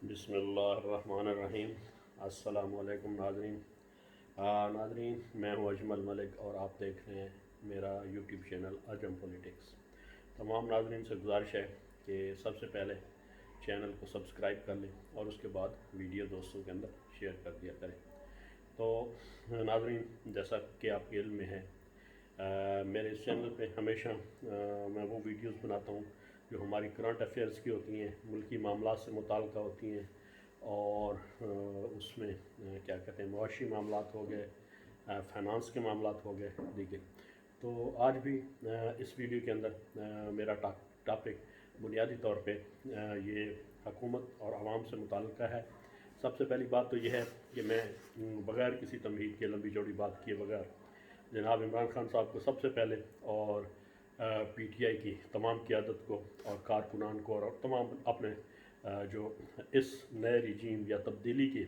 बिस्मिल्लाहिर्रहमानिर्रहीम। अस्सलाम वालेकुम नाज़रीन। नाज़रीन, मैं हूँ अजमल मलिक और आप देख रहे हैं मेरा यूट्यूब चैनल अजम पॉलिटिक्स। तमाम नाज़रीन से गुजारिश है कि सबसे पहले चैनल को सब्सक्राइब कर लें और उसके बाद वीडियो दोस्तों के अंदर शेयर कर दिया करें। तो नाज़रीन, जैसा कि आपके इल्म में है, मेरे इस चैनल पे हमेशा मैं वो वीडियोस बनाता हूँ जो हमारी करंट अफेयर्स की होती हैं, मुल्की मामलात से मुताल्लिक़ होती हैं, और उसमें क्या कहते हैं, मुआशी मामलात हो गए, फाइनेंस के मामलात हो गए, दीगर। तो आज भी इस वीडियो के अंदर मेरा टॉपिक बुनियादी तौर पे ये हुकूमत और आवाम से मुताल्लिक़ है। सबसे पहली बात तो यह है कि मैं बग़ैर किसी तमहीद के, लंबी चौड़ी बात किए बगैर, जनाब इमरान खान साहब को सबसे पहले और पीटीआई की तमाम क़यादत को और कारकुनान को और तमाम अपने जो इस नए रिजीम या तब्दीली के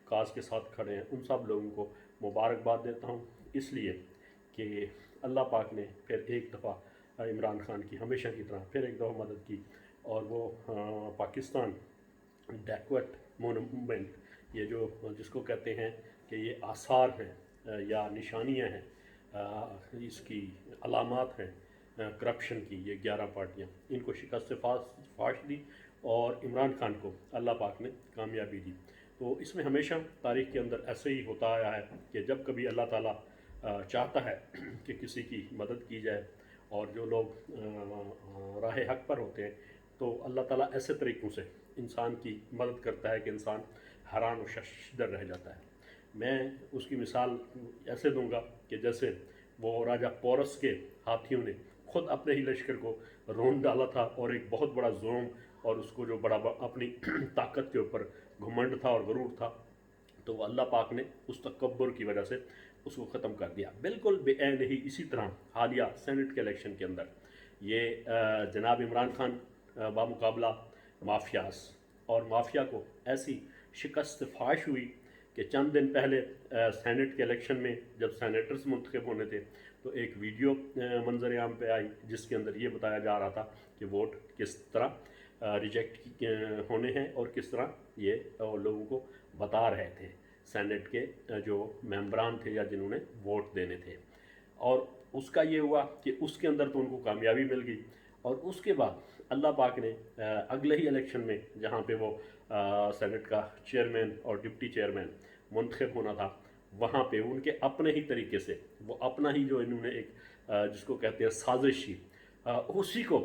काज के साथ खड़े हैं, उन सब लोगों को मुबारकबाद देता हूँ, इसलिए कि अल्लाह पाक ने फिर एक दफ़ा इमरान खान की हमेशा की तरह फिर एक दफ़ा मदद की, और वो पाकिस्तान बैकवर्ड मोनूमेंट, ये जो जिसको कहते हैं कि ये आसार हैं या निशानियां हैं, इसकी अलामात हैं करप्शन की, ये 11 पार्टियां, इनको शिकस्त फाश दी और इमरान खान को अल्लाह पाक ने कामयाबी दी। तो इसमें हमेशा तारीख़ के अंदर ऐसे ही होता आया है कि जब कभी अल्लाह ताला चाहता है कि किसी की मदद की जाए और जो लोग राह हक पर होते हैं, तो अल्लाह ताला ऐसे तरीक़ों से इंसान की मदद करता है कि इंसान हैरान और शर्मसार रह जाता है। मैं उसकी मिसाल ऐसे दूंगा कि जैसे वो राजा पोरस के हाथियों ने खुद अपने ही लश्कर को रोन डाला था, और एक बहुत बड़ा जुल्म और उसको जो बड़ा अपनी ताकत के ऊपर घुमंड था और गरूर था, तो अल्लाह पाक ने उस तकब्बुर की वजह से उसको ख़त्म कर दिया। बिल्कुल बेऐन ही इसी तरह हालिया सेनेट के इलेक्शन के अंदर ये जनाब इमरान खान बामुकाबला माफियास, और माफिया को ऐसी शिकस्त फाश हुई कि चंद दिन पहले सेनेट के इलेक्शन में जब सेनेटर्स मुंतखब होने थे, तो एक वीडियो मंजर आम पे आई जिसके अंदर ये बताया जा रहा था कि वोट किस तरह रिजेक्ट होने हैं और किस तरह ये लोगों को बता रहे थे सेनेट के जो मेंबरान थे या जिन्होंने वोट देने थे। और उसका ये हुआ कि उसके अंदर तो उनको कामयाबी मिल गई, और उसके बाद अल्लाह पाक ने अगले ही इलेक्शन में जहाँ पे वो सेनेट का चेयरमैन और डिप्टी चेयरमैन मुंतखब होना था, वहाँ पे उनके अपने ही तरीके से वो अपना ही जो इन्होंने एक जिसको कहते हैं साजिशी, उसी को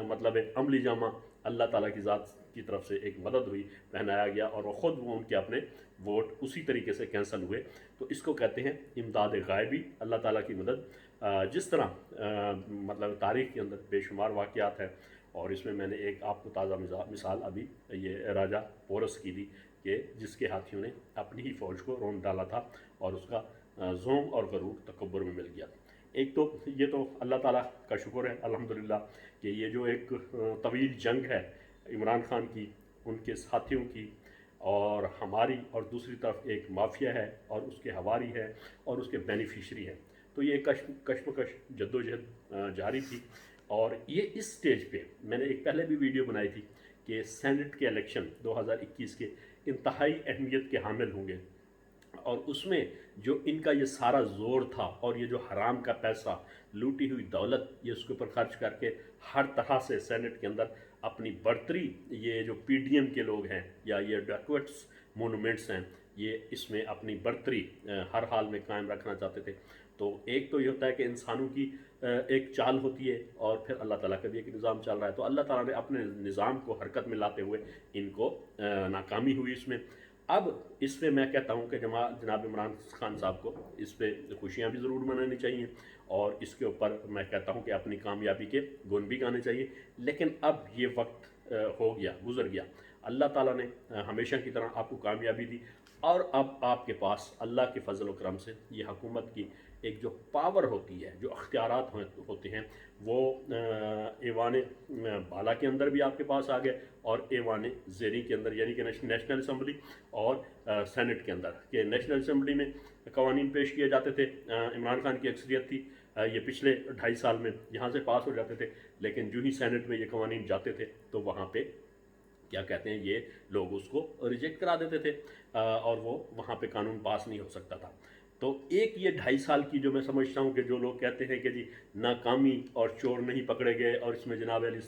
मतलब एक अमली जामा अल्लाह ताला की ज़ात की तरफ से एक मदद हुई, पहनाया गया, और वो उनके अपने वोट उसी तरीके से कैंसिल हुए। तो इसको कहते हैं इमदाद गायबी, अल्लाह ताला की मदद। जिस तरह मतलब तारीख़ के अंदर बेशुमार वाक़यात है, और इसमें मैंने एक आपको ताज़ा मिसाल अभी ये राजा पोरस की दी कि जिसके हाथियों ने अपनी ही फ़ौज को रोन डाला था और उसका ज़ोम और गरूर तकब्बुर में मिल गया। एक तो ये तो अल्लाह ताला का शुक्र है अल्हम्दुलिल्लाह कि ये जो एक तवील जंग है इमरान खान की, उनके साथियों की और हमारी, और दूसरी तरफ एक माफिया है और उसके हवारी है और उसके बेनिफिशरी है, तो ये कश्मकश जद्दोजहद जारी थी। और ये इस स्टेज पे मैंने एक पहले भी वीडियो बनाई थी कि सेनेट के इलेक्शन 2021 के इंतहाई अहमियत के हामिल होंगे, और उसमें जो इनका ये सारा ज़ोर था और ये जो हराम का पैसा, लूटी हुई दौलत, ये उसके ऊपर खर्च करके हर तरह से सेनेट के अंदर अपनी बढ़तरी, ये जो पीडीएम के लोग हैं या ये बैकवर्ड्स मोनूमेंट्स हैं, ये इसमें अपनी बढ़तरी हर हाल में कायम रखना चाहते थे। तो एक तो ये होता है कि इंसानों की एक चाल होती है, और फिर अल्लाह ताला का भी एक निज़ाम चल रहा है। तो अल्लाह ताला ने अपने निज़ाम को हरकत में लाते हुए इनको नाकामी हुई इसमें। अब इस पर मैं कहता हूँ कि जनाब इमरान खान साहब को इस पर खुशियाँ भी ज़रूर मनानी चाहिए, और इसके ऊपर मैं कहता हूँ कि अपनी कामयाबी के गुण भी गाने चाहिए। लेकिन अब ये वक्त हो गया, गुजर गया। अल्लाह ताला ने हमेशा की तरह आपको कामयाबी दी, और अब आपके पास अल्लाह के फजल करम से ये हुकूमत की एक जो पावर होती है, जो अख्तियारात होते हैं, वो ऐवान बाला के अंदर भी आपके पास आ गए और ऐवान ज़ेरी के अंदर, यानी कि नेशनल असम्बली और सेनेट के अंदर। कि नेशनल असम्बली में कवानीन पेश किए जाते थे, इमरान खान की अक्सरियत थी, ये पिछले 2.5 साल में यहाँ से पास हो जाते थे, लेकिन जो ही सेनेट में ये कवानीन जाते थे तो वहाँ पे क्या कहते हैं, ये लोग उसको रिजेक्ट करा देते थे और वो वहाँ पे कानून पास नहीं हो सकता था। तो एक ये 2.5 साल की जो मैं समझता हूँ कि जो लोग कहते हैं कि जी नाकामी और चोर नहीं पकड़े गए, और इसमें जनाब अली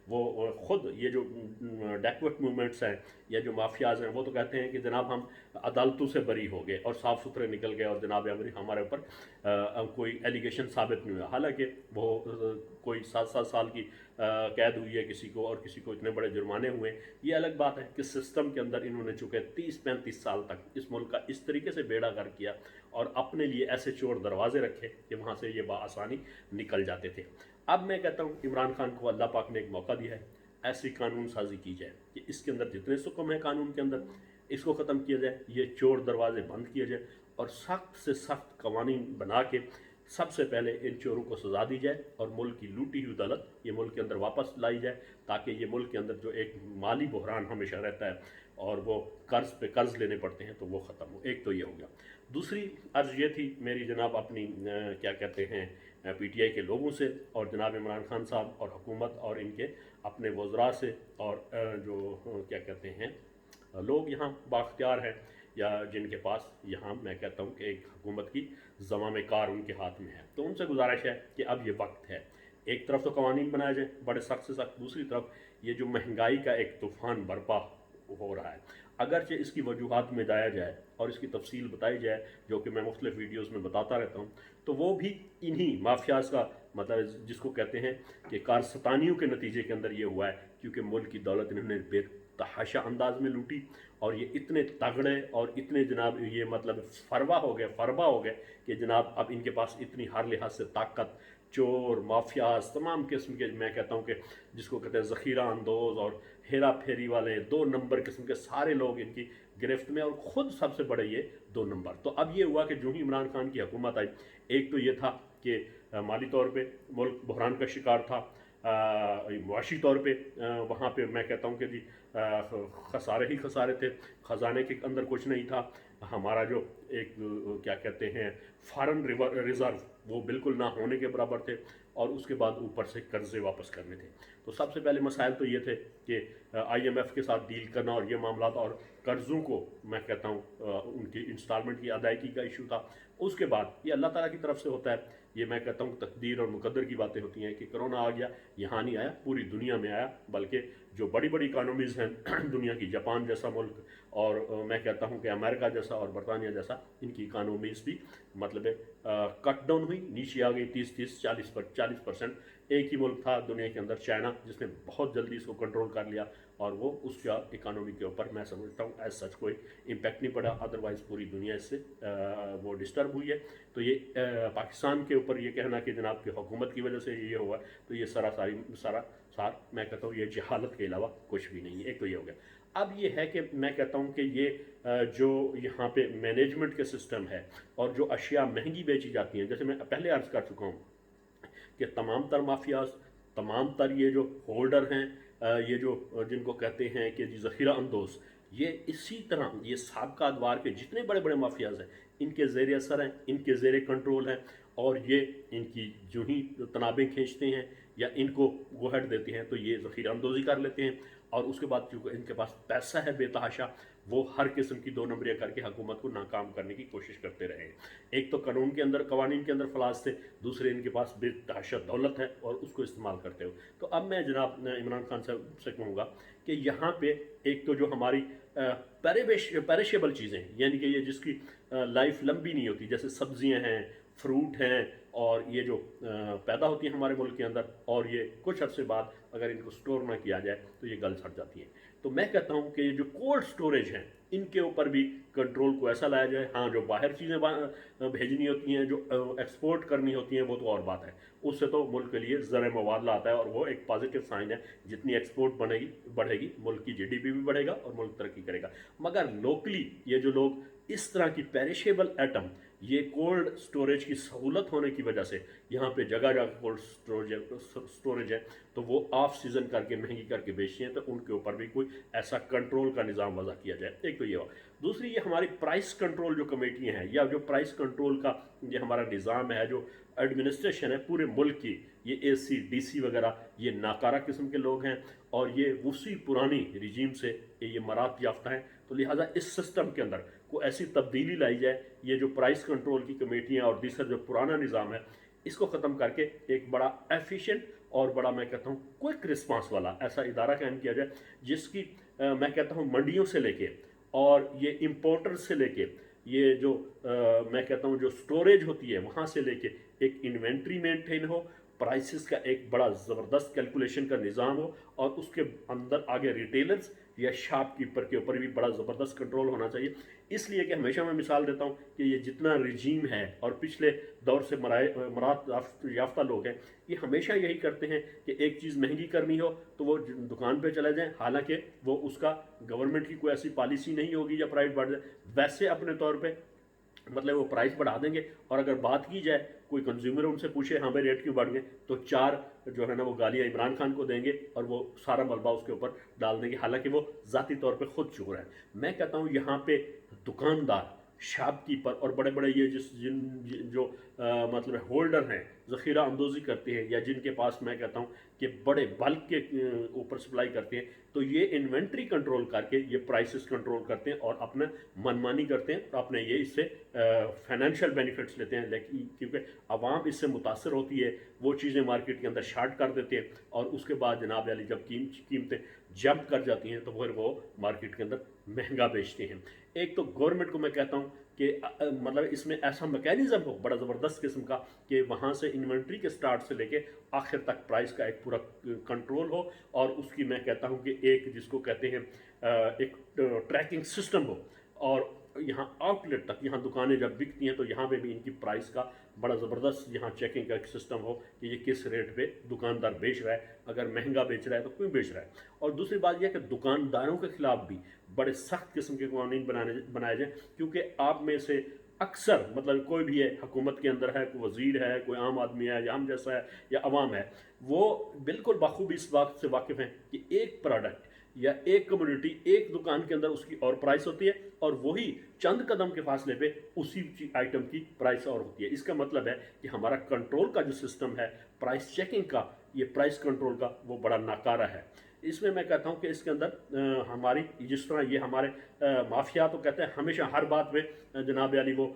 वो खुद ये जो बैकवर्ड मूवमेंट्स हैं या जो माफियाज हैं, वो तो कहते हैं कि जनाब हम अदालतों से बरी हो गए और साफ़ सुथरे निकल गए और जनाब हमारे ऊपर कोई एलिगेशन साबित नहीं हुआ। हालांकि वो कोई 7-7 साल की कैद हुई है किसी को, और किसी को इतने बड़े जुर्माने हुए। ये अलग बात है कि सिस्टम के अंदर इन्होंने चुके 30-35 साल तक इस मुल्क का इस तरीके से बेड़ा गर्क किया और अपने लिए ऐसे चोर दरवाजे रखे कि वहाँ से ये बआसानी निकल जाते थे। अब मैं कहता हूँ इमरान खान को अल्लाह पाक ने एक मौका दिया है, ऐसी कानून साजी की जाए कि इसके अंदर जितने सुकम है कानून के अंदर, इसको ख़त्म किया जाए, ये चोर दरवाजे बंद किए जाए और सख्त से सख्त कवानीन बना के सबसे पहले इन चोरों को सजा दी जाए और मुल्क की लूटी हुई दौलत ये मुल्क के अंदर वापस लाई जाए, ताकि ये मुल्क के अंदर जो एक माली बहरान हमेशा रहता है और वो कर्ज पे कर्ज लेने पड़ते हैं, तो वो ख़त्म हो। एक तो ये हो गया। दूसरी अर्ज़ ये थी मेरी जनाब अपनी क्या कहते हैं PTI के लोगों से और जनाब इमरान खान साहब और हुकूमत और इनके अपने वज़रा से और जो क्या कहते हैं लोग यहाँ बाख्तियार हैं या जिनके पास यहाँ मैं कहता हूँ कि एक हुकूमत की ज़माम कार उनके हाथ में है, तो उनसे गुजारिश है कि अब ये वक्त है, एक तरफ तो कवानीन बनाए जाए बड़े सख्त से सख्त, दूसरी तरफ ये जो महंगाई का एक तूफ़ान बर्पा हो रहा है, अगरचे इसकी वजूहात में जाया जाए और इसकी तफसील बताई जाए, जो कि मैं मुख्तलिफ वीडियोज़ में बताता रहता हूँ, तो वो भी इन्हीं माफियाज का मतलब जिसको कहते हैं कि कारस्तानियों के नतीजे के अंदर ये हुआ है, क्योंकि मुल्क की दौलत इन्होंने बेतहाशा अंदाज में लूटी और ये इतने तगड़े और इतने जनाब ये मतलब फरवा हो गए कि जनाब अब इनके पास इतनी हर लिहाज से ताकत, चोर माफियाज तमाम किस्म के, मैं कहता हूँ कि जिसको कहते हैं ज़ख़ीरा अंदोज़ और हेरा फेरी वाले 2 नंबर किस्म के सारे लोग इनकी गिरफ्त में, और ख़ुद सबसे बड़े ये 2 नंबर। तो अब ये हुआ कि जो ही इमरान खान की हुकूमत आई, एक तो ये था कि माली तौर पे मुल्क बहरान का शिकार था, मुआशी तौर पे वहाँ पे मैं कहता हूँ कि जी खसारे ही खसारे थे, ख़जाने के अंदर कुछ नहीं था, हमारा जो एक क्या कहते हैं फॉरेन रिज़र्व वो बिल्कुल ना होने के बराबर थे, और उसके बाद ऊपर से कर्जे वापस करने थे। तो सबसे पहले मसाइल तो ये थे कि IMF के साथ डील करना और ये मामला, और कर्ज़ों को मैं कहता हूँ उनकी इंस्टॉलमेंट की अदायगी का इशू था। उसके बाद ये अल्लाह ताला की तरफ से होता है, ये मैं कहता हूँ तकदीर और मुकद्दर की बातें होती हैं कि कोरोना आ गया, यहाँ नहीं आया, पूरी दुनिया में आया, बल्कि जो बड़ी बड़ी इकानमीज़ हैं दुनिया की, जापान जैसा मुल्क और मैं कहता हूँ कि अमेरिका जैसा और बरतानिया जैसा, इनकी इकानमीज़ भी मतलब कट डाउन हुई, नीचे आ गई 30-40%। एक ही मुल्क था दुनिया के अंदर, चाइना, जिसने बहुत जल्दी इसको कंट्रोल कर लिया और वो उसका इकानमी के ऊपर मैं समझता हूँ एज सच कोई इम्पेक्ट नहीं पड़ा, अदरवाइज़ पूरी दुनिया इससे वो डिस्टर्ब हुई है। तो ये पाकिस्तान के ऊपर ये कहना कि जनाब की हुकूमत की वजह से ये हुआ, तो ये सारा मैं कहता हूँ ये जहालत के अलावा कुछ भी नहीं है। एक तो ये हो गया। अब ये है कि मैं कहता हूँ कि ये जो यहाँ पे मैनेजमेंट के सिस्टम है और जो अशिया महंगी बेची जाती हैं, जैसे मैं पहले अर्ज़ कर चुका हूँ कि तमाम तर माफियाज, तमाम तर ये जो होल्डर हैं, ये जो जिनको कहते हैं कि जी ज़ख़ीरा अंदोज़, ये इसी तरह ये साबका अदवार के जितने बड़े बड़े माफियाज हैं इनके ज़ेर असर हैं, इनके ज़ेर कंट्रोल हैं, और ये इनकी जो ही तनाबें खींचते हैं या इनको गोहट देते हैं तो ये ज़ख़ीरा अंदोज़ी कर लेते हैं, और उसके बाद चूँकि इनके पास पैसा है बेतहाशा, वो हर किस्म की 2 नंबरियाँ करके हुकूमत को नाकाम करने की कोशिश करते रहे। एक तो कानून के अंदर, कवानीन के अंदर फलास थे, दूसरे इनके पास बेतहाशा दौलत है और उसको इस्तेमाल करते हो। तो अब मैं जनाब इमरान खान साहब से कहूँगा कि यहाँ पे एक तो जो हमारी पेरिशेबल चीज़ें, यानी कि ये जिसकी लाइफ लंबी नहीं होती, जैसे सब्जियाँ हैं, फ्रूट हैं, और ये जो पैदा होती हैं हमारे मुल्क के अंदर, और ये कुछ अर्से बाद अगर इनको स्टोर ना किया जाए तो ये गल सड़ जाती हैं। तो मैं कहता हूँ कि ये जो कोल्ड स्टोरेज हैं इनके ऊपर भी कंट्रोल को ऐसा लाया जाए। हाँ, जो बाहर चीज़ें भेजनी होती हैं, जो एक्सपोर्ट करनी होती हैं, वो तो और बात है, उससे तो मुल्क के लिए ज़र मुबादला आता है और वो एक पॉजिटिव साइन है। जितनी एक्सपोर्ट बढ़ेगी मुल्क की GDP भी बढ़ेगा और मुल्क तरक्की करेगा। मगर लोकली ये जो लोग इस तरह की पेरिशेबल आइटम, ये कोल्ड स्टोरेज की सहूलत होने की वजह से यहाँ पे जगह जगह कोल्ड स्टोरेज है, तो वो ऑफ सीज़न करके महंगी करके बेचते हैं, तो उनके ऊपर भी कोई ऐसा कंट्रोल का निज़ाम वज़ा किया जाए। एक तो ये हो। दूसरी, ये हमारी प्राइस कंट्रोल जो कमेटियाँ हैं या जो प्राइस कंट्रोल का ये हमारा निज़ाम है, जो एडमिनिस्ट्रेशन है पूरे मुल्क की, ये AC DC वगैरह ये नाकारा किस्म के लोग हैं اور یہ اسی پرانی رجیم سے یہ مراد یافتہ ہیں، تو لہٰذا اس سسٹم کے اندر کوئی ایسی تبدیلی لائی جائے، یہ جو پرائس کنٹرول کی کمیٹیاں اور دوسرا جو پرانا نظام ہے اس کو ختم کر کے ایک بڑا ایفیشینٹ اور بڑا میں کہتا ہوں کوئک رسپانس والا ایسا ادارہ قائم کیا جائے، جس کی میں کہتا ہوں منڈیوں سے لے کے اور یہ امپورٹر سے لے کے یہ جو میں کہتا ہوں جو سٹوریج ہوتی ہے وہاں سے لے کے ایک انوینٹری مینٹین ہو، پرائسز کا ایک بڑا زبردست کیلکولیشن کا نظام ہو، اور اس کے اندر آگے ریٹیلرز یا شاپ کیپر کے اوپر بھی بڑا زبردست کنٹرول ہونا چاہیے۔ اس لیے کہ ہمیشہ میں مثال دیتا ہوں کہ یہ جتنا رجیم ہے اور پچھلے دور سے مراد یافتہ لوگ ہیں، یہ ہمیشہ یہی کرتے ہیں کہ ایک چیز مہنگی کرنی ہو تو وہ دکان پہ چلے جائیں، حالانکہ وہ اس کا گورنمنٹ کی کوئی ایسی پالیسی نہیں ہوگی یا پرائز بڑھ جائے، ویسے اپنے طور پہ مطلب وہ پرائز بڑھا دیں گے، اور اگر بات کی جائے کوئی کنزیومر ان سے پوچھے ہاں بھائی ریٹ کیوں بڑھ گئے، تو چار جو ہے نا وہ گالیاں عمران خان کو دیں گے اور وہ سارا ملبہ اس کے اوپر ڈال دیں گے، حالانکہ وہ ذاتی طور پہ خود چور ہے۔ میں کہتا ہوں یہاں پہ دکاندار، شاپ کیپر اور بڑے بڑے یہ جو مطلب ہولڈر ہیں، ذخیرہ اندوزی کرتے ہیں، یا جن کے پاس میں کہتا ہوں کہ بڑے بلک کے اوپر سپلائی کرتے ہیں، تو یہ انوینٹری کنٹرول کر کے یہ پرائسز کنٹرول کرتے ہیں اور اپنا منمانی کرتے ہیں، اور اپنے یہ اس سے فائنینشیل بینیفٹس لیتے ہیں، لیکن کیونکہ عوام اس سے متاثر ہوتی ہے، وہ چیزیں مارکیٹ کے اندر شارٹ کر دیتے ہیں، اور اس کے بعد جناب علی جب قیمتیں جمپ کر جاتی ہیں تو پھر وہ مارکیٹ کے اندر مہنگا بیچتے ہیں۔ ایک تو گورنمنٹ کو میں کہتا ہوں کہ مطلب اس میں ایسا میکینزم ہو بڑا زبردست قسم کا کہ وہاں سے انوینٹری کے سٹارٹ سے لے کے آخر تک پرائس کا ایک پورا کنٹرول ہو، اور اس کی میں کہتا ہوں کہ ایک جس کو کہتے ہیں ایک ٹریکنگ سسٹم ہو، اور یہاں آؤٹ لیٹ تک، یہاں دکانیں جب بکتی ہیں تو یہاں پہ بھی ان کی پرائس کا بڑا زبردست یہاں چیکنگ کا ایک سسٹم ہو کہ یہ کس ریٹ پہ دکاندار بیچ رہا ہے، اگر مہنگا بیچ رہا ہے تو کیوں بیچ رہا ہے۔ اور دوسری بات یہ کہ دکانداروں کے خلاف بھی بڑے سخت قسم کے قوانین بنائے جائیں، کیونکہ آپ میں سے اکثر مطلب کوئی بھی ہے حکومت کے اندر ہے، کوئی وزیر ہے، کوئی عام آدمی ہے یا ہم جیسا ہے یا عوام ہے، وہ بالکل بخوبی اس بات سے واقف ہیں کہ ایک پروڈکٹ یا ایک کمیونٹی ایک دکان کے اندر اس کی اور پرائس ہوتی ہے، اور وہی چند قدم کے فاصلے پہ اسی آئٹم کی پرائس اور ہوتی ہے۔ اس کا مطلب ہے کہ ہمارا کنٹرول کا جو سسٹم ہے پرائس چیکنگ کا، یہ پرائس کنٹرول کا، وہ بڑا ناکارہ ہے۔ اس میں میں کہتا ہوں کہ اس کے اندر ہماری جس طرح یہ ہمارے مافیا تو کہتے ہیں ہمیشہ ہر بات میں جناب علی وہ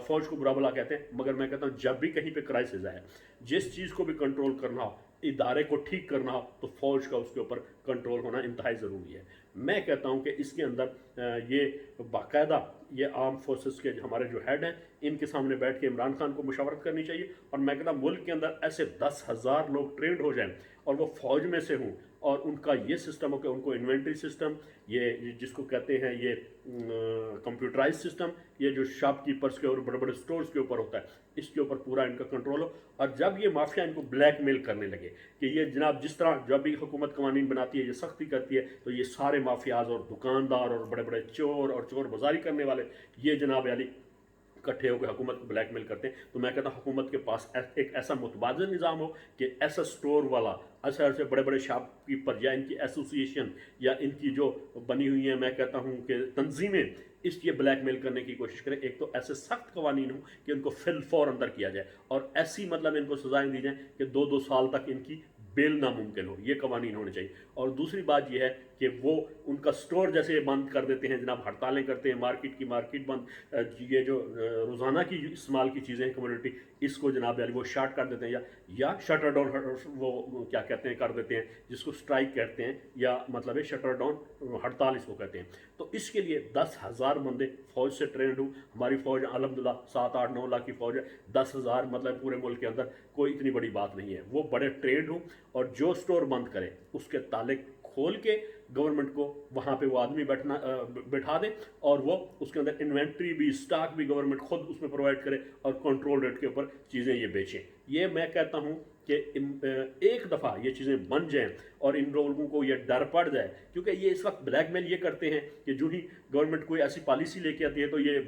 فوج کو برا بلا کہتے ہیں، مگر میں کہتا ہوں جب بھی کہیں پہ کرائسس ہے، جس چیز کو بھی کنٹرول کرنا ہو، ادارے کو ٹھیک کرنا ہو، تو فوج کا اس کے اوپر کنٹرول ہونا انتہائی ضروری ہے۔ میں کہتا ہوں کہ اس کے اندر یہ باقاعدہ یہ آرم فورسز کے ہمارے جو ہیڈ ہیں ان کے سامنے بیٹھ کے عمران خان کو مشاورت کرنی چاہیے، اور میں کہتا ہوں ملک کے اندر ایسے 10,000 لوگ ٹرینڈ ہو جائیں اور وہ فوج میں سے ہوں، اور ان کا یہ سسٹم ہو کہ ان کو انوینٹری سسٹم، یہ جس کو کہتے ہیں یہ کمپیوٹرائز سسٹم، یہ جو شاپ کیپرز کے اور بڑے بڑے سٹورز کے اوپر ہوتا ہے، اس کے اوپر پورا ان کا کنٹرول ہو، اور جب یہ مافیا ان کو بلیک میل کرنے لگے کہ یہ جناب جس طرح جب بھی حکومت قوانین بناتی ہے، یہ سختی کرتی ہے، تو یہ سارے مافیاز اور دکاندار اور بڑے بڑے چور اور چور بازاری کرنے والے یہ جناب علی اکٹھے ہو کے حکومت کو بلیک میل کرتے ہیں، تو میں کہتا ہوں حکومت کے پاس ایک ایسا متبادل نظام ہو کہ ایسا سٹور والا، ایسے بڑے بڑے شاپ کیپر یا ان کی ایسوسیشن یا ان کی جو بنی ہوئی ہیں میں کہتا ہوں کہ تنظیمیں اس لیے بلیک میل کرنے کی کوشش کریں، ایک تو ایسے سخت قوانین ہوں کہ ان کو فی الفور اندر کیا جائے، اور ایسی مطلب ان کو سزائیں دی جائیں کہ 2 سال تک ان کی بیل ناممکن ہو، یہ قوانین ہونے چاہیے۔ اور دوسری بات یہ ہے کہ وہ ان کا سٹور جیسے بند کر دیتے ہیں جناب، ہڑتالیں کرتے ہیں، مارکیٹ بند، یہ جو روزانہ کی استعمال کی چیزیں ہیں کمیونٹی، اس کو جناب علی وہ شارٹ کر دیتے ہیں یا شٹر ڈاؤن وہ کیا کہتے ہیں کر دیتے ہیں، جس کو سٹرائک کہتے ہیں، یا مطلب ہے شٹر ڈاؤن ہڑتال اس کو کہتے ہیں۔ تو اس کے لیے 10,000 بندے فوج سے ٹرینڈ ہوں، ہماری فوج الحمدللہ 7-8-9 لاکھ کی فوج ہے، 10,000 مطلب پورے ملک کے اندر کوئی اتنی بڑی بات نہیں ہے، وہ بڑے ٹرینڈ ہوں، اور جو سٹور بند کرے اس کے تالے کھول کے گورنمنٹ کو وہاں پہ وہ آدمی بٹھا دیں، اور وہ اس کے اندر انوینٹری بھی، سٹاک بھی گورنمنٹ خود اس میں پرووائڈ کرے، اور کنٹرول ریٹ کے اوپر چیزیں یہ بیچیں۔ یہ میں کہتا ہوں کہ ایک دفعہ یہ چیزیں بن جائیں اور ان لوگوں کو یہ ڈر پڑ جائے، کیونکہ یہ اس وقت بلیک میل یہ کرتے ہیں کہ جو ہی گورنمنٹ کوئی ایسی پالیسی لے کے آتی ہے تو یہ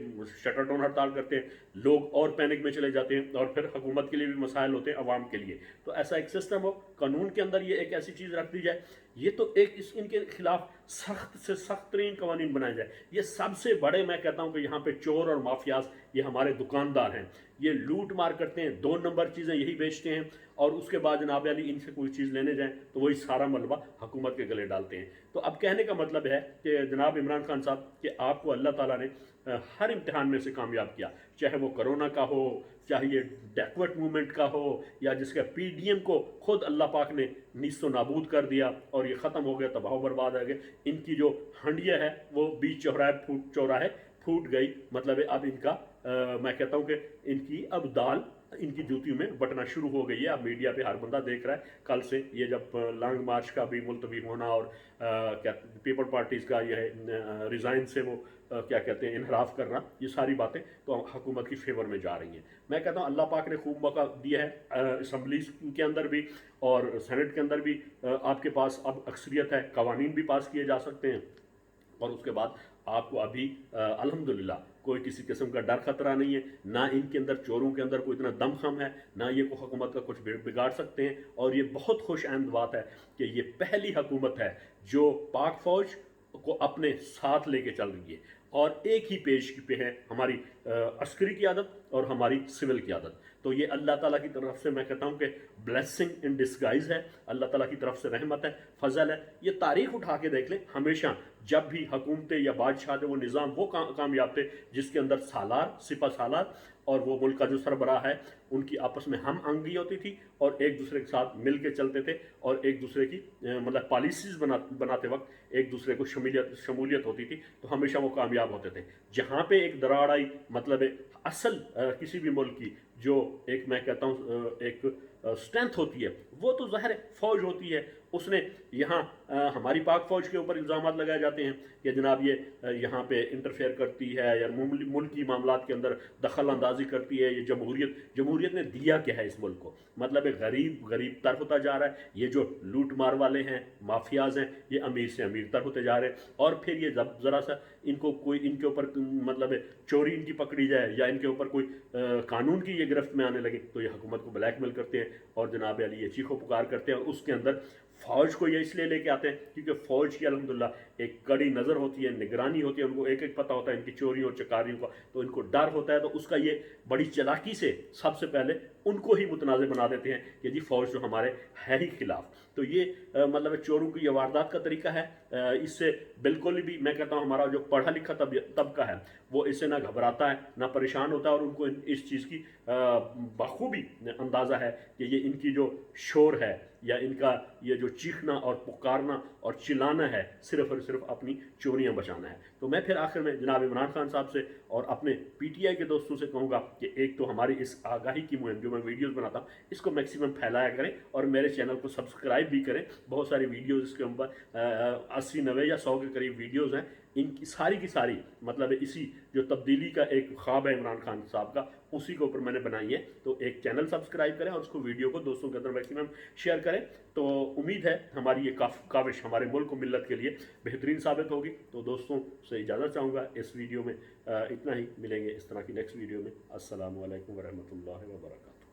شٹر ڈاؤن ہڑتال کرتے ہیں، لوگ اور پینک میں چلے جاتے ہیں، اور پھر حکومت کے لیے بھی مسائل ہوتے ہیں عوام کے لیے۔ تو ایسا ایک سسٹم ہو، قانون کے اندر یہ ایک ایسی چیز رکھ دی جائے، یہ تو ایک ان کے خلاف सख्त से सख्त तरीन कवानीन बनाए जाए। ये सबसे बड़े, मैं कहता हूँ कि यहाँ पे चोर और माफियाज ये हमारे दुकानदार हैं, ये लूट मार करते हैं, 2 नंबर चीज़ें यही बेचते हैं, और उसके बाद जनाब अली इनसे कोई चीज़ लेने जाएं तो वही सारा मलबा हुकूमत के गले डालते हैं। तो अब कहने का मतलब है कि जनाब इमरान खान साहब कि आपको अल्लाह ताला ने हर इम्तिहान में से कामयाब किया, चाहे वो कोरोना का हो, चाहे ये बैकवर्ड मूवमेंट का हो, या जिसका पीडीएम को खुद अल्लाह पाक ने नीस्तो नाबूद कर दिया और ये ख़त्म हो गया, तबाह बर्बाद आ गए। इनकी जो हंडिया है वो बीच चौराहे फूट गई। मतलब है अब इनका मैं कहता हूँ कि इनकी अब दाल इनकी जूतियों में बटना शुरू हो गई है। अब मीडिया पे हर बंदा देख रहा है। कल से ये जब लॉन्ग मार्च का भी मुलतवी होना और क्या पीपल पार्टीज़ का ये रिज़ाइन से वो क्या कहते हैं इनहराफ करना, ये सारी बातें तो हुकूमत की फेवर में जा रही हैं। मैं कहता हूँ अल्लाह पाक ने खूब मौका दिया है, असम्बली के अंदर भी और सेनेट के अंदर भी आपके पास अब अक्सरियत है, कवानीन भी पास किए जा सकते हैं। और उसके बाद आपको अभी अल्हम्दुलिल्लाह कोई किसी किस्म का डर खतरा नहीं है, ना इनके अंदर चोरों के अंदर कोई इतना दमखम है, ना ये को हुकूमत का कुछ बिगाड़ सकते हैं। और ये बहुत खुश आमद बात है कि ये पहली हुकूमत है जो पाक फौज को अपने साथ लेके चल रही है, और एक ही पेज पे है हमारी अस्करी क़यादत और हमारी सिविल क़यादत। तो ये अल्लाह ताला की तरफ से मैं कहता हूँ कि ब्लेसिंग इन डिस्गाइज है, अल्लाह ताला की तरफ से रहमत है, फजल है। ये तारीख उठा के देख लें, हमेशा जब भी हुकूमतें या बादशाह थे, वो निज़ाम वो कामयाब थे जिसके अंदर सालार, सिपा सालार और वो मुल्क का जो सरबराह है उनकी आपस में हम आंगी होती थी और एक दूसरे के साथ मिल के चलते थे, और एक दूसरे की मतलब पॉलिसीज़ बनाते वक्त एक दूसरे को शमूलियत होती थी, तो हमेशा वो कामयाब होते थे। जहाँ पे एक दरार आई, मतलब असल किसी भी मुल्क की जो एक मैं कहता हूँ एक स्ट्रेंथ होती है, वो तो ज़ाहिर फ़ौज होती है। उसने यहाँ हमारी पाक फ़ौज के ऊपर इल्ज़ाम लगाए जाते हैं कि जनाब ये यहाँ पे इंटरफेयर करती है या मुल्की मामलात के अंदर दखल अंदाजी करती है। ये जमहूरियत ने दिया क्या है इस मुल्क को? मतलब गरीब तर होता जा रहा है। ये जो लूट मार वाले हैं, माफियाज हैं, ये अमीर से अमीर तर होते जा रहे हैं। और फिर ये ज़रा सा इनको कोई इनके ऊपर मतलब चोरी इनकी पकड़ी जाए या इनके ऊपर कोई कानून की ये गिरफ्त में आने लगे तो ये हुकूमत को ब्लैकमेल करते हैं और जनाब अली ये चीखो पुकार करते हैं। और उसके अंदर फ़ौज को ये इसलिए लेके आते हैं क्योंकि फ़ौज की अल्हम्दुलिल्लाह एक कड़ी नज़र होती है, निगरानी होती है, उनको एक एक पता होता है इनकी चोरियों और चकारियों का, तो इनको डर होता है। तो उसका ये बड़ी चालाकी से सबसे पहले उनको ही मुतनाज़ बना देते हैं कि जी फ़ौज जो हमारे है ही खिलाफ। तो ये मतलब चोरों की ये वारदात का तरीका है। इससे बिल्कुल भी मैं कहता हूँ हमारा जो पढ़ा लिखा तबका है वो इससे ना घबराता है ना परेशान होता है, और उनको इस चीज़ की बखूबी अंदाज़ा है कि ये इनकी जो शोर है या इनका ये जो चीखना और पुकारना और चिल्लाना है सिर्फ और सिर्फ अपनी चोरियां बचाना है। तो मैं फिर आखिर में जनाब इमरान खान साहब से और अपने पीटीआई के दोस्तों से कहूँगा कि एक तो हमारी इस आगाही की मुहिम जो मैं वीडियोस बनाता हूँ इसको मैक्सिमम फैलाया करें और मेरे चैनल को सब्सक्राइब भी करें। बहुत सारी वीडियोज़ इसके ऊपर 80, 90 या 100 के करीब वीडियोज़ हैं। इनकी सारी की सारी मतलब इसी जो तब्दीली का एक ख्वाब है इमरान खान साहब का, उसी के ऊपर मैंने बनाई है। तो एक चैनल सब्सक्राइब करें और उसको वीडियो को दोस्तों के अंदर मैक्सिमम शेयर करें। तो उम्मीद है हमारी ये काविश हमारे मुल्क को मिल्लत के लिए बेहतरीन साबित होगी। तो दोस्तों से इजाज़त चाहूँगा इस वीडियो में। इतना ही, मिलेंगे इस तरह की नेक्स्ट वीडियो में। अस्सलामु अलैकुम वरहमतुल्लाहि वबरकातुहू।